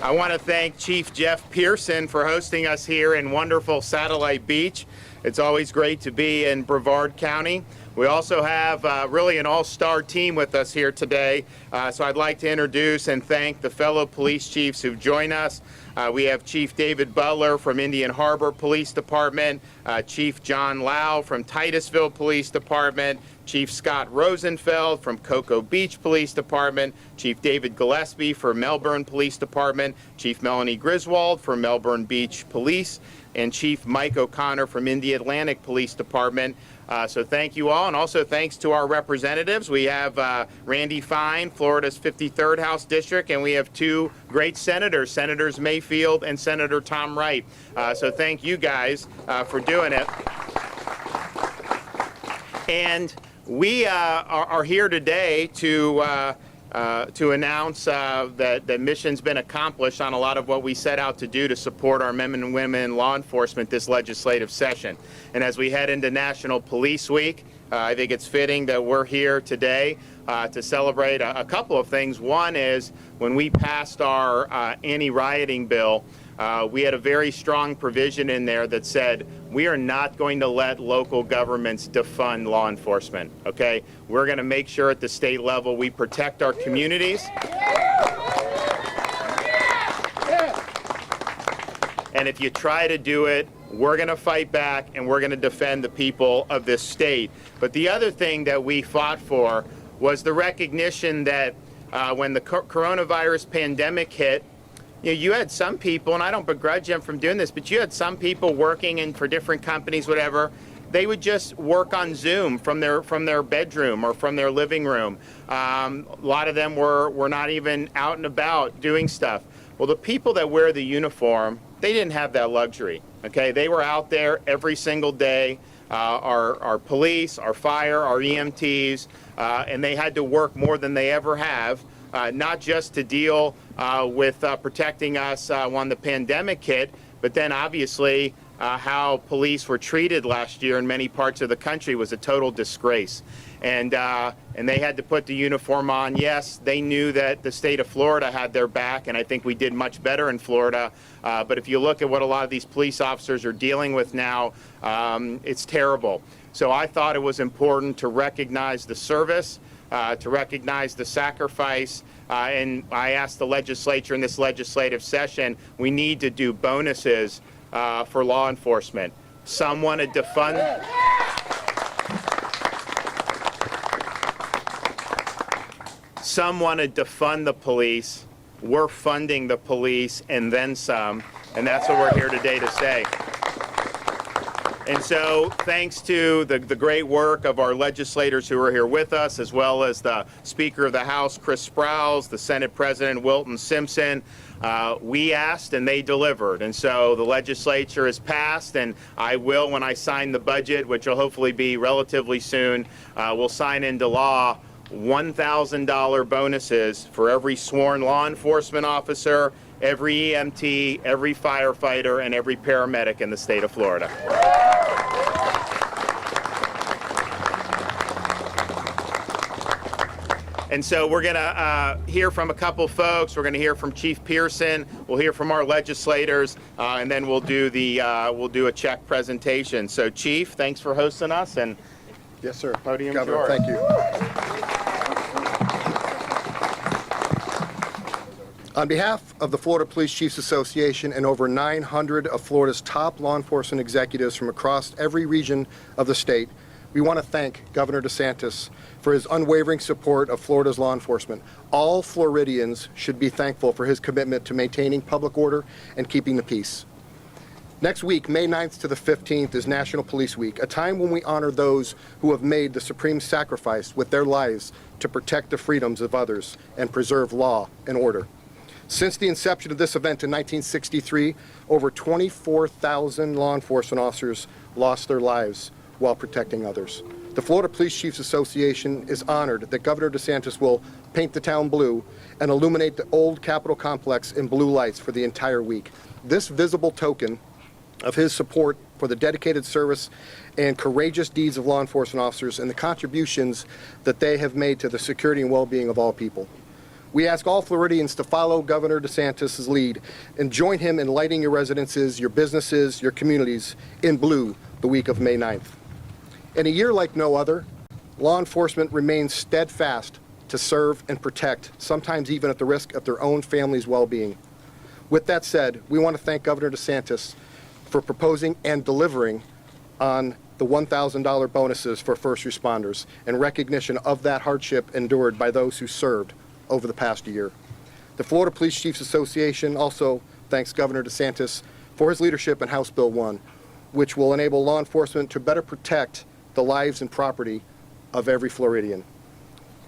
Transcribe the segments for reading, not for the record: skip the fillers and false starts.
I want to thank Chief Jeff Pearson for hosting us here in wonderful Satellite Beach. It's always great to be in Brevard County. We also have really an all-star team with us here today. So I'd like to introduce and thank the fellow police chiefs who've joined us. We have Chief David Butler from Indian Harbor Police Department, Chief John Lau from Titusville Police Department, Chief Scott Rosenfeld from Cocoa Beach Police Department, Chief David Gillespie for Melbourne Police Department, Chief Melanie Griswold for Melbourne Beach Police, and Chief Mike O'Connor from Indy Atlantic Police Department. So thank you all, and also thanks to our representatives. We have Randy Fine, Florida's 53rd House District, and we have two great senators, Senators Mayfield and Senator Tom Wright. So thank you guys for doing it. And we are here today to announce that mission's been accomplished on a lot of what we set out to do to support our men and women in law enforcement this legislative session. And as we head into National Police Week, I think it's fitting that we're here today to celebrate a couple of things. One is when we passed our anti-rioting bill, we had a very strong provision in there that said we are not going to let local governments defund law enforcement, okay? We're going to make sure at the state level we protect our communities. And if you try to do it, we're going to fight back and we're going to defend the people of this state. But the other thing that we fought for was the recognition that when the coronavirus pandemic hit, you had some people, and I don't begrudge them from doing this, but you had some people working for different companies, whatever. They would just work on Zoom from their bedroom or from their living room. A lot of them were not even out and about doing stuff. Well, the people that wear the uniform, they didn't have that luxury. Okay, they were out there every single day. Our police, our fire, our EMTs, and they had to work more than they ever have. Not just to deal with protecting us when the pandemic hit, but then obviously how police were treated last year in many parts of the country was a total disgrace. And they had to put the uniform on. Yes, they knew that the state of Florida had their back, and I think we did much better in Florida. But if you look at what a lot of these police officers are dealing with now, it's terrible. So I thought it was important to recognize the service, to recognize the sacrifice, and I asked the legislature in this legislative session, we need to do bonuses for law enforcement. Some want to defund. Some want to defund the police. We're funding the police and then some, and that's what we're here today to say. And so thanks to the great work of our legislators who are here with us, as well as the Speaker of the House, Chris Sprowls, the Senate President, Wilton Simpson, we asked and they delivered. And so the legislature has passed, and I will, when I sign the budget, which will hopefully be relatively soon, we'll sign into law $1,000 bonuses for every sworn law enforcement officer, every EMT, every firefighter, and every paramedic in the state of Florida. And so we're going to hear from a couple folks. We're going to hear from Chief Pearson. We'll hear from our legislators, and then we'll do a check presentation. So, Chief, thanks for hosting us. And yes, sir. Podium's Governor, yours. thank you. On behalf of the Florida Police Chiefs Association and over 900 of Florida's top law enforcement executives from across every region of the state, we want to thank Governor DeSantis for his unwavering support of Florida's law enforcement. All Floridians should be thankful for his commitment to maintaining public order and keeping the peace. Next week, May 9th to the 15th, is National Police Week, a time when we honor those who have made the supreme sacrifice with their lives to protect the freedoms of others and preserve law and order. Since the inception of this event in 1963, over 24,000 law enforcement officers lost their lives while protecting others. The Florida Police Chiefs Association is honored that Governor DeSantis will paint the town blue and illuminate the old Capitol complex in blue lights for the entire week. This visible token of his support for the dedicated service and courageous deeds of law enforcement officers and the contributions that they have made to the security and well-being of all people. We ask all Floridians to follow Governor DeSantis' lead and join him in lighting your residences, your businesses, your communities in blue the week of May 9th. In a year like no other, law enforcement remains steadfast to serve and protect, sometimes even at the risk of their own family's well-being. With that said, we want to thank Governor DeSantis for proposing and delivering on the $1,000 bonuses for first responders in recognition of that hardship endured by those who served over the past year. The Florida Police Chiefs Association also thanks Governor DeSantis for his leadership in House Bill 1, which will enable law enforcement to better protect the lives and property of every Floridian.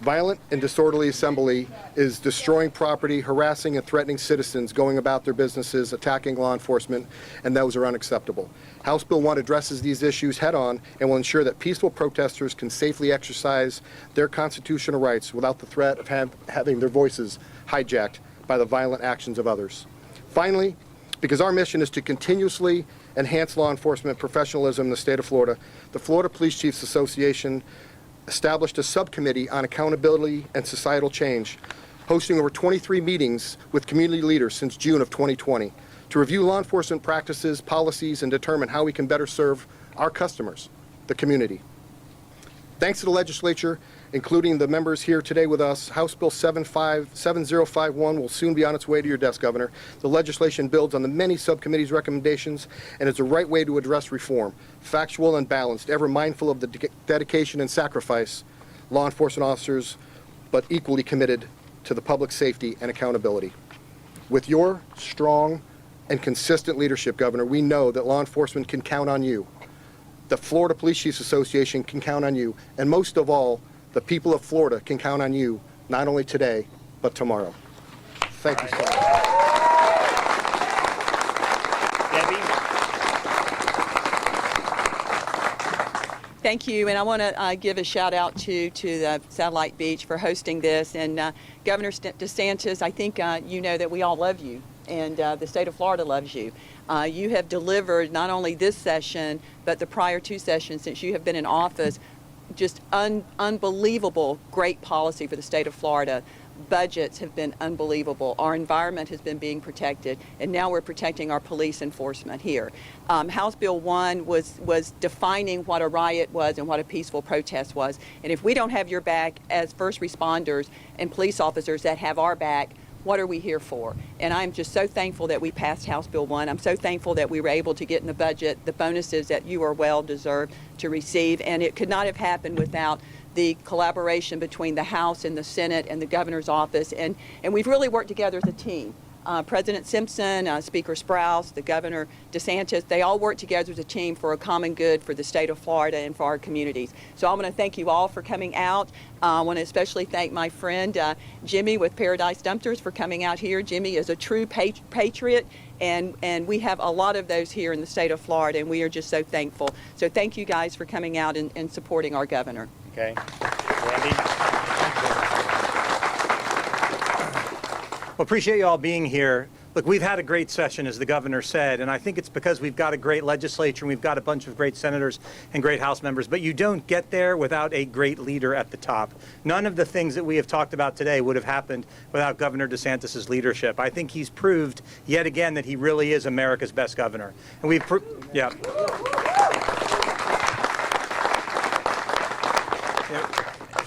Violent and disorderly assembly is destroying property, harassing and threatening citizens going about their businesses, attacking law enforcement, and those are unacceptable. House Bill 1 addresses these issues head-on and will ensure that peaceful protesters can safely exercise their constitutional rights without the threat of having their voices hijacked by the violent actions of others. Finally, because our mission is to continuously enhance law enforcement professionalism in the state of Florida, the Florida Police Chiefs Association established a subcommittee on accountability and societal change, hosting over 23 meetings with community leaders since June of 2020 to review law enforcement practices, policies, and determine how we can better serve our customers, the community. Thanks to the legislature, including the members here today with us, House Bill 7051 will soon be on its way to your desk, Governor. The legislation builds on the many subcommittees' recommendations and is the right way to address reform, factual and balanced, ever mindful of the dedication and sacrifice law enforcement officers, but equally committed to the public safety and accountability. With your strong and consistent leadership, Governor, we know that law enforcement can count on you. The Florida Police Chiefs Association can count on you, and most of all, the people of Florida can count on you, not only today, but tomorrow. Thank you so much. Debbie? Thank you, and I want to give a shout out to the Satellite Beach for hosting this. And Governor DeSantis, I think you know that we all love you, and the state of Florida loves you. You have delivered not only this session, but the prior two sessions since you have been in office, just unbelievable great policy for the state of Florida. Budgets have been unbelievable. Our environment has been being protected, and now we're protecting our police enforcement here. House Bill 1 was defining what a riot was and what a peaceful protest was. And if we don't have your back as first responders and police officers that have our back, what are we here for? And I'm just so thankful that we passed House Bill 1. I'm so thankful that we were able to get in the budget the bonuses that you are well deserved to receive. And it could not have happened without the collaboration between the House and the Senate and the governor's office. And we've really worked together as a team. President Simpson, Speaker Sprouse, the Governor DeSantis, they all work together as a team for a common good for the state of Florida and for our communities. So I want to thank you all for coming out. I want to especially thank my friend Jimmy with Paradise Dumpsters for coming out here. Jimmy is a true patriot, and we have a lot of those here in the state of Florida, and we are just so thankful. So thank you guys for coming out and supporting our governor. Okay. Randy? Well, appreciate you all being here. Look, we've had a great session, as the governor said, and I think it's because we've got a great legislature and we've got a bunch of great senators and great House members, but you don't get there without a great leader at the top. None of the things that we have talked about today would have happened without Governor DeSantis' leadership. I think he's proved yet again that he really is America's best governor. And we've, yeah.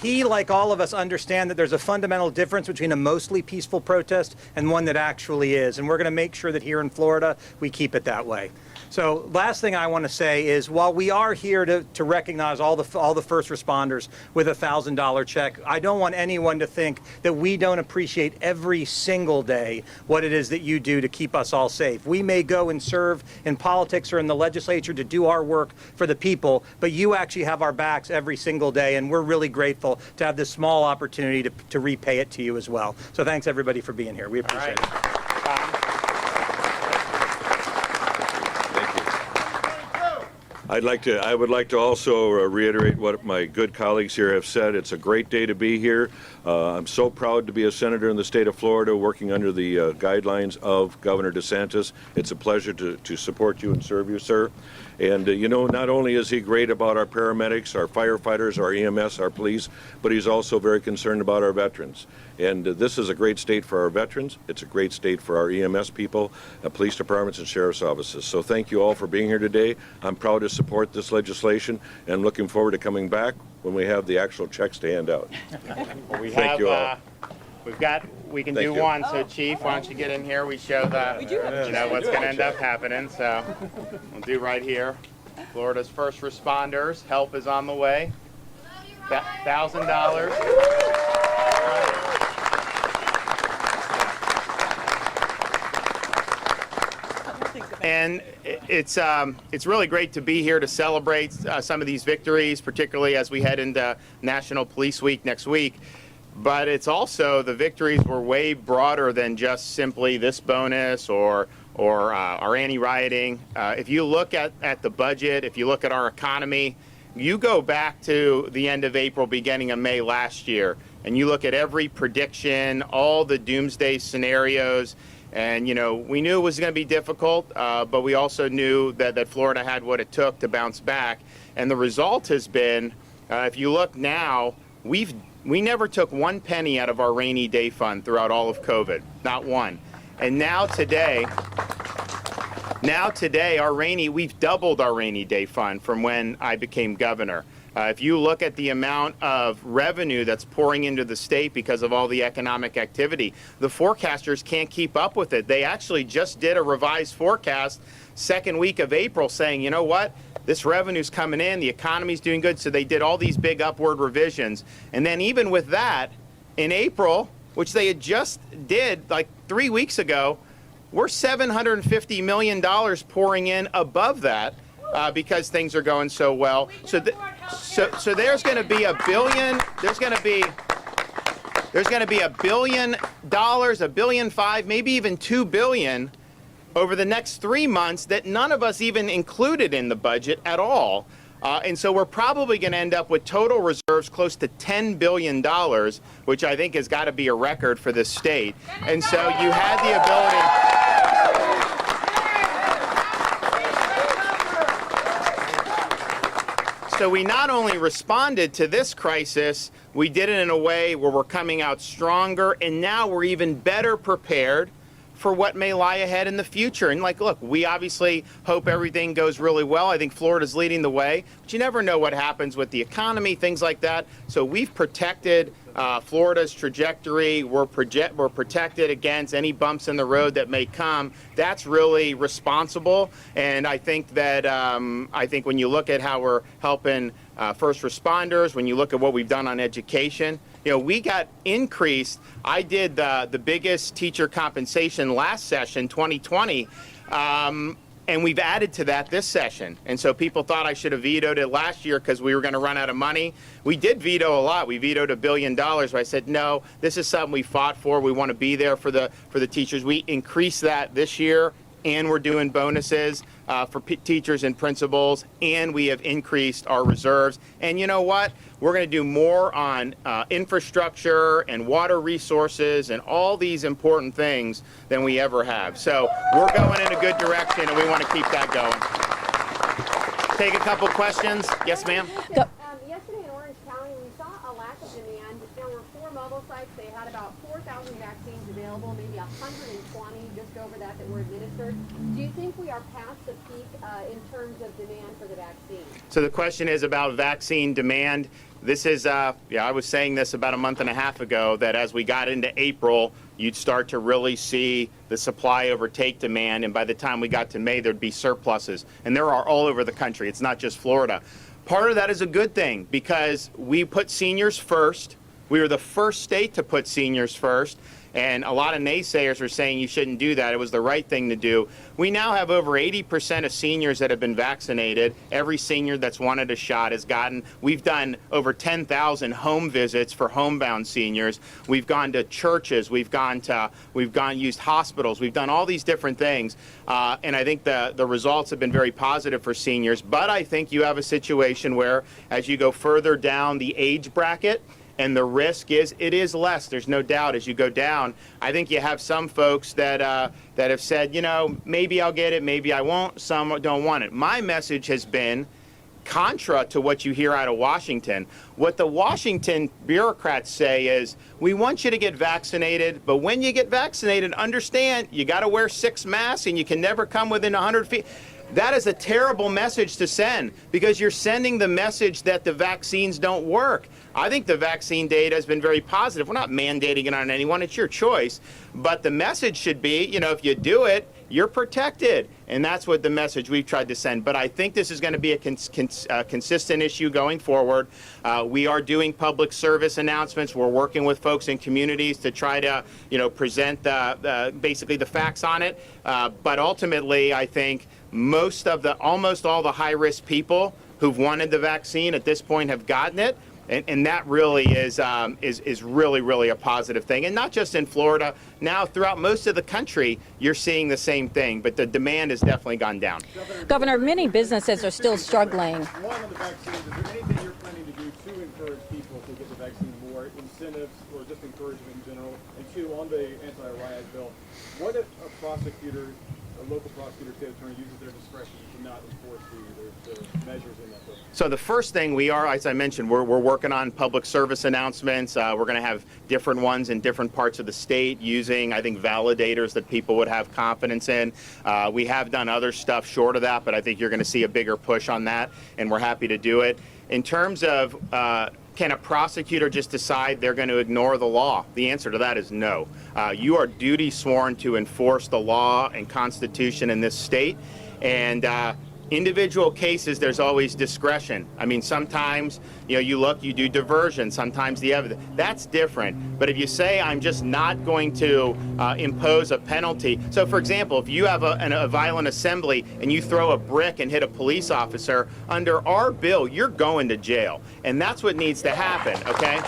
He, like all of us, understand that there's a fundamental difference between a mostly peaceful protest and one that actually is. And we're going to make sure that here in Florida, we keep it that way. So last thing I want to say is, while we are here to recognize all the first responders with a $1,000 check, I don't want anyone to think that we don't appreciate every single day what it is that you do to keep us all safe. We may go and serve in politics or in the legislature to do our work for the people, but you actually have our backs every single day, and we're really grateful to have this small opportunity to repay it to you as well. So thanks everybody for being here. We appreciate it. I would like to also reiterate what my good colleagues here have said. It's a great day to be here. I'm so proud to be a senator in the state of Florida working under the guidelines of Governor DeSantis. It's a pleasure to support you and serve you, sir. And you know, not only is he great about our paramedics, our firefighters, our EMS, our police, but he's also very concerned about our veterans. And this is a great state for our veterans. It's a great state for our EMS people, police departments, and sheriff's offices. So thank you all for being here today. I'm proud to support this legislation and looking forward to coming back when we have the actual checks to hand out. Well, we Thank have, you all. we can Thank do you. one. So Chief, why don't you get in here? We show the, you know, what's going to end up happening. So we'll do right here. Florida's first responders, help is on the way. $1,000. And it's really great to be here to celebrate some of these victories, particularly as we head into National Police Week next week. But it's also, the victories were way broader than just simply this bonus or our anti-rioting. If you look at the budget, if you look at our economy, you go back to the end of April, beginning of May last year, and you look at every prediction, all the doomsday scenarios, and, you know, we knew it was going to be difficult, but we also knew that Florida had what it took to bounce back. And the result has been, if you look now, we never took 1 penny out of our rainy day fund throughout all of COVID, not one. And now today, we've doubled our rainy day fund from when I became governor. If you look at the amount of revenue that's pouring into the state because of all the economic activity, the forecasters can't keep up with it. They actually just did a revised forecast second week of April saying, you know what, this revenue's coming in, the economy's doing good, so they did all these big upward revisions. And then even with that, in April, which they had just did like 3 weeks ago, we're $750 million pouring in above that because things are going so well. So there's going to be $1 billion. There's going to be $1 billion, $1.5 billion, maybe even $2 billion over the next 3 months that none of us even included in the budget at all. And so we're probably going to end up with total reserves close to $10 billion, which I think has got to be a record for this state. And so you had the ability. So we not only responded to this crisis, we did it in a way where we're coming out stronger, and now we're even better prepared for what may lie ahead in the future. And like, look, we obviously hope everything goes really well. I think Florida's leading the way, but you never know what happens with the economy, things like that. So we've protected Florida's trajectory. We're protected against any bumps in the road that may come. That's really responsible. And I think that when you look at how we're helping first responders, when you look at what we've done on education, you know, we got increased. I did the biggest teacher compensation last session, 2020, and we've added to that this session. And so people thought I should have vetoed it last year because we were going to run out of money. We did veto a lot. We vetoed $1 billion. But I said, no, this is something we fought for. We want to be there for the teachers. We increased that this year, and we're doing bonuses for teachers and principals, and we have increased our reserves. And you know what? We're going to do more on infrastructure and water resources and all these important things than we ever have. So we're going in a good direction, and we want to keep that going. Take a couple questions. Yes, ma'am? Yesterday in Orange County, we saw a lack of demand. There were 4 mobile sites. They had about 4,000 vaccines available, maybe 120 just over that were administered. Do you think we are past the peak in terms of demand for the vaccine? So the question is about vaccine demand. This is, I was saying this about a month and a half ago, that as we got into April, you'd start to really see the supply overtake demand, and by the time we got to May, there'd be surpluses. And there are all over the country. It's not just Florida. Part of that is a good thing because we put seniors first. We were the first state to put seniors first. And a lot of naysayers were saying you shouldn't do that. It was the right thing to do. We now have over 80% of seniors that have been vaccinated. Every senior that's wanted a shot has gotten. We've done over 10,000 home visits for homebound seniors. We've gone to churches. We've used hospitals. We've done all these different things. And I think the results have been very positive for seniors. But I think you have a situation where as you go further down the age bracket, and the risk is, it is less. There's no doubt as you go down. I think you have some folks that have said, you know, maybe I'll get it, maybe I won't. Some don't want it. My message has been, contra to what you hear out of Washington. What the Washington bureaucrats say is, we want you to get vaccinated, but when you get vaccinated, understand you got to wear 6 masks and you can never come within 100 feet. That is a terrible message to send, because you're sending the message that the vaccines don't work. I think the vaccine data has been very positive. We're not mandating it on anyone. It's your choice. But the message should be, you know, if you do it, you're protected. And that's what the message we've tried to send. But I think this is going to be a consistent issue going forward. We are doing public service announcements. We're working with folks in communities to try to, you know, present basically the facts on it. But ultimately, I think almost all the high-risk people who've wanted the vaccine at this point have gotten it. And that really is really a positive thing. And not just in Florida. Now, throughout most of the country, you're seeing the same thing. But the demand has definitely gone down. Governor, many businesses are still struggling. One, on the vaccines, is there anything you're planning to do to encourage people to get the vaccine, more incentives or just encouragement in general? And two, on the anti-riot bill, what if a prosecutor, a local prosecutor, state attorney, uses their discretion to not enforce the measures in that bill? So the first thing we are, as I mentioned, we're working on public service announcements. We're going to have different ones in different parts of the state using, I think, validators that people would have confidence in. We have done other stuff short of that, but I think you're going to see a bigger push on that, and we're happy to do it. In terms of can a prosecutor just decide they're going to ignore the law? The answer to that is no. You are duty sworn to enforce the law and Constitution in this state, and individual cases, there's always discretion. I mean, sometimes, you know, you do diversion, sometimes the evidence. That's different. But if you say, I'm just not going to impose a penalty. So, for example, if you have a violent assembly and you throw a brick and hit a police officer, under our bill, you're going to jail. And that's what needs to happen, okay?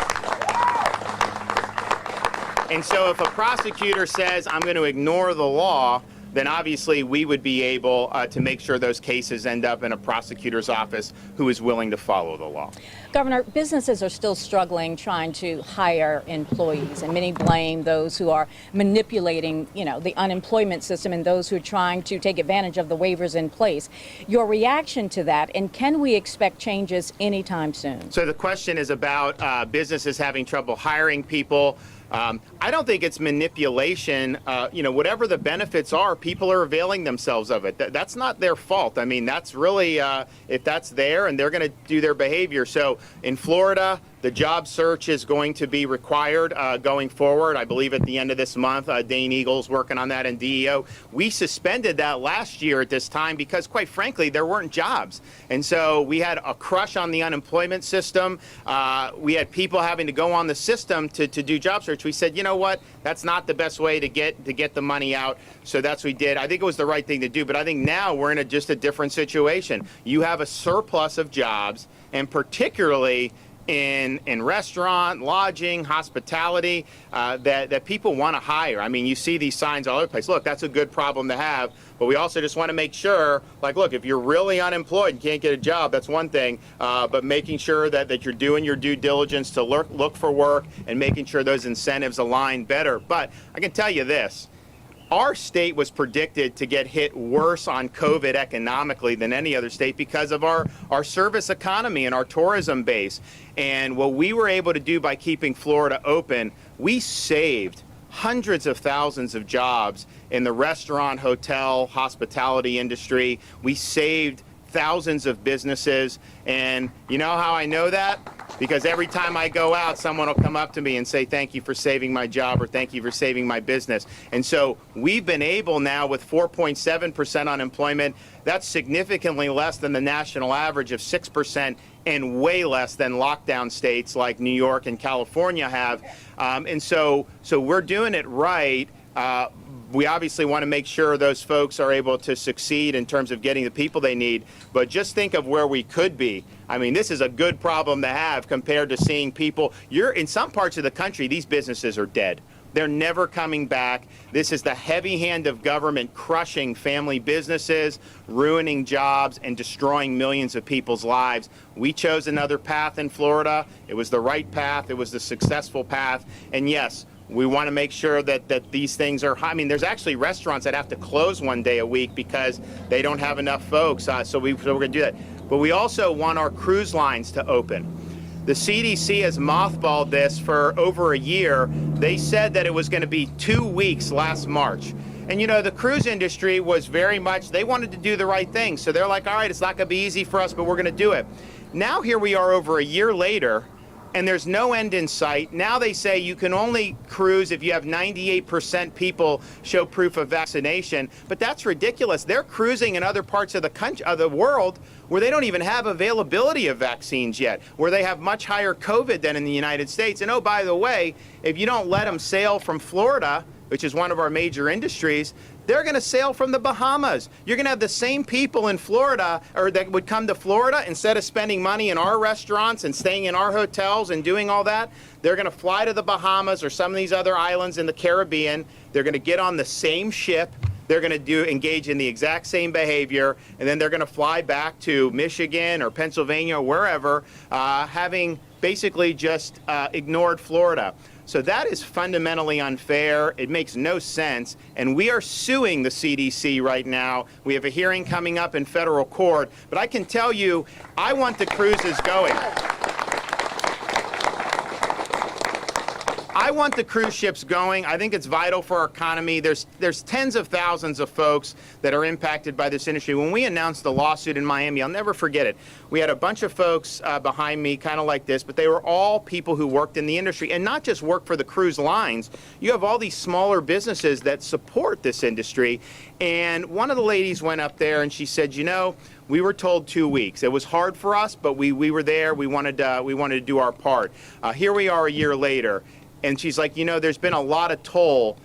And so if a prosecutor says, I'm going to ignore the law, then obviously we would be able to make sure those cases end up in a prosecutor's office who is willing to follow the law. Governor, businesses are still struggling trying to hire employees, and many blame those who are manipulating, you know, the unemployment system and those who are trying to take advantage of the waivers in place. Your reaction to that, and can we expect changes anytime soon? So the question is about businesses having trouble hiring people. I don't think it's manipulation. You know, whatever the benefits are, people are availing themselves of it. That's not their fault. I mean, that's really, if that's there, and they're going to do their behavior. So in Florida, the job search is going to be required going forward. I believe at the end of this month, Dane Eagle's working on that in DEO. We suspended that last year at this time because, quite frankly, there weren't jobs. And so we had a crush on the unemployment system. We had people having to go on the system to do job search. We said, you know what, that's not the best way to get the money out. So that's what we did. I think it was the right thing to do. But I think now we're in just a different situation. You have a surplus of jobs, and particularly in restaurant, lodging, hospitality, that people want to hire. I mean, you see these signs all over the place. Look, that's a good problem to have, but we also just want to make sure, like, look, if you're really unemployed and can't get a job, that's one thing, but making sure that you're doing your due diligence to look for work and making sure those incentives align better. But I can tell you this. Our state was predicted to get hit worse on COVID economically than any other state because of our service economy and our tourism base. And what we were able to do by keeping Florida open, we saved hundreds of thousands of jobs in the restaurant, hotel, hospitality industry. We saved thousands of businesses. And you know how I know that? Because every time I go out, someone will come up to me and say, thank you for saving my job, or thank you for saving my business. And so we've been able now, with 4.7% unemployment, that's significantly less than the national average of 6% and way less than lockdown states like New York and California have. And so we're doing it right. We obviously want to make sure those folks are able to succeed in terms of getting the people they need, but just think of where we could be. I mean, this is a good problem to have compared to seeing people. In some parts of the country, these businesses are dead. They're never coming back. This is the heavy hand of government crushing family businesses, ruining jobs, and destroying millions of people's lives. We chose another path in Florida. It was the right path. It was the successful path. And yes, we want to make sure that these things are, I mean, there's actually restaurants that have to close one day a week because they don't have enough folks. So we're going to do that. but we also want our cruise lines to open. The CDC has mothballed this for over a year. They said that it was going to be 2 weeks last March. And you know, the cruise industry was very much, they wanted to do the right thing. So they're like, all right, it's not going to be easy for us, but we're going to do it. Now here we are over a year later, and there's no end in sight. Now they say you can only cruise if you have 98% people show proof of vaccination, but that's ridiculous. They're cruising in other parts of the country, of the world, where they don't even have availability of vaccines yet, where they have much higher COVID than in the United States. And oh, by the way, if you don't let them sail from Florida, which is one of our major industries, they're going to sail from the Bahamas. You're going to have the same people in Florida, or that would come to Florida, instead of spending money in our restaurants and staying in our hotels and doing all that, they're going to fly to the Bahamas or some of these other islands in the Caribbean. They're going to get on the same ship. They're going to engage in the exact same behavior, and then they're going to fly back to Michigan or Pennsylvania or wherever, having basically just ignored Florida. So that is fundamentally unfair. It makes no sense. And we are suing the CDC right now. We have a hearing coming up in federal court. But I can tell you, I want the cruises going. I want the cruise ships going. I think it's vital for our economy. There's tens of thousands of folks that are impacted by this industry. When we announced the lawsuit in Miami, I'll never forget it. We had a bunch of folks behind me, kind of like this, but they were all people who worked in the industry, and not just work for the cruise lines. You have all these smaller businesses that support this industry. And one of the ladies went up there and she said, you know, we were told 2 weeks. It was hard for us, but we were there. We wanted to do our part. Here we are a year later. And she's like, you know, there's been a lot of toll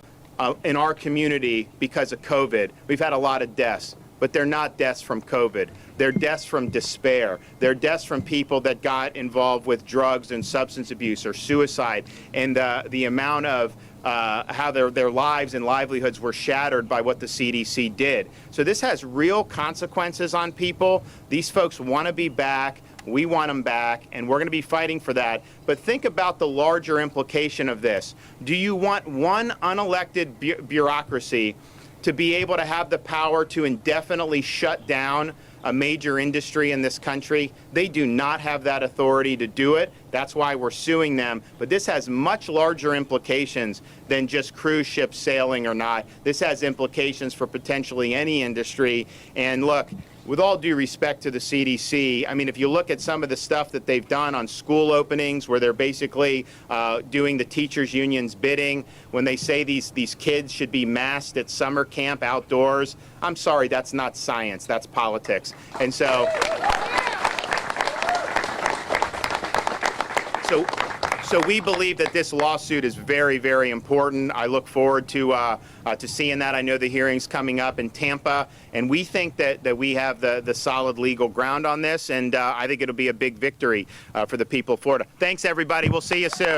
in our community because of COVID. We've had a lot of deaths, but they're not deaths from COVID. They're deaths from despair. They're deaths from people that got involved with drugs and substance abuse or suicide, and the amount of how their lives and livelihoods were shattered by what the CDC did. So this has real consequences on people. These folks want to be back. We want them back, and we're going to be fighting for that. But think about the larger implication of this. Do you want one unelected bureaucracy to be able to have the power to indefinitely shut down a major industry in this country? They do not have that authority to do it. That's why we're suing them. But this has much larger implications than just cruise ships sailing or not. This has implications for potentially any industry. And look, with all due respect to the CDC, I mean, if you look at some of the stuff that they've done on school openings, where they're basically doing the teachers' union's bidding, when they say these kids should be masked at summer camp outdoors, I'm sorry, that's not science, that's politics. And so we believe that this lawsuit is very, very important. I look forward to seeing that. I know the hearing's coming up in Tampa, and we think that we have the solid legal ground on this, and I think it'll be a big victory for the people of Florida. Thanks, everybody. We'll see you soon.